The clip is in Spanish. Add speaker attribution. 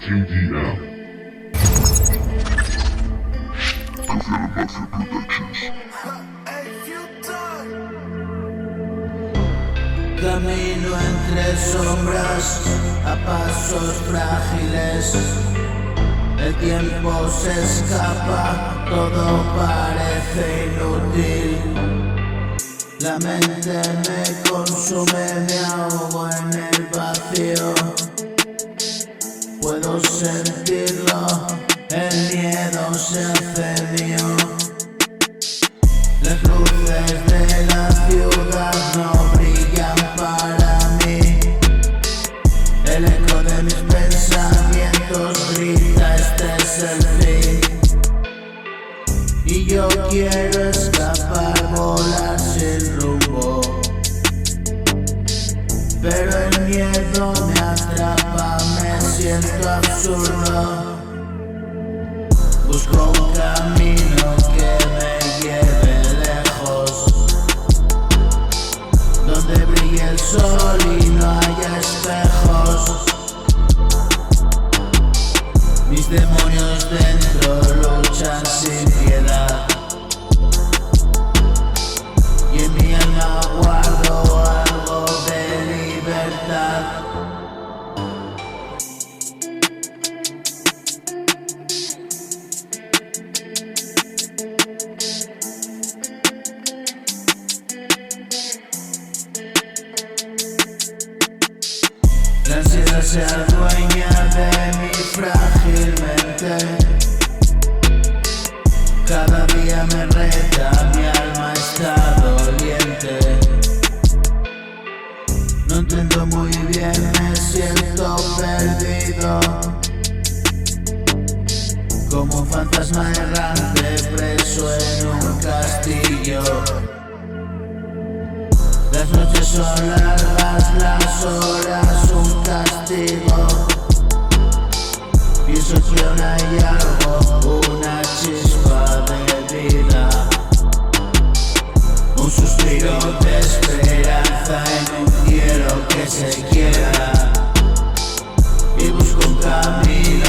Speaker 1: KDM. Coffee Mafia Productions.
Speaker 2: Camino entre sombras a pasos frágiles. El tiempo se escapa, todo parece inútil. La mente me consume, me ahogo en el vacío. Puedo sentirlo, el miedo se hace mío. Las luces de la ciudad no brillan para mí. El eco de mis pensamientos grita: este es el fin. Y yo quiero escapar, volar sin rumbo, pero el miedo me atrapa, me siento absurdo. Busco un camino que me lleve lejos, donde brille el sol y no haya espejos. Mis demonios dentro luchan sin piedad, y en mi alma guardo algo de libertad. La ansiedad se adueña de mi frágil mente. Cada día me reta, mi alma está doliente. No entiendo muy bien, me siento perdido, como un fantasma errante preso en un castillo. Las noches son largas, las horas un castigo. Pienso que aún hay algo, una chispa de vida, un suspiro de esperanza en un quiero que se quiera. Y busco un camino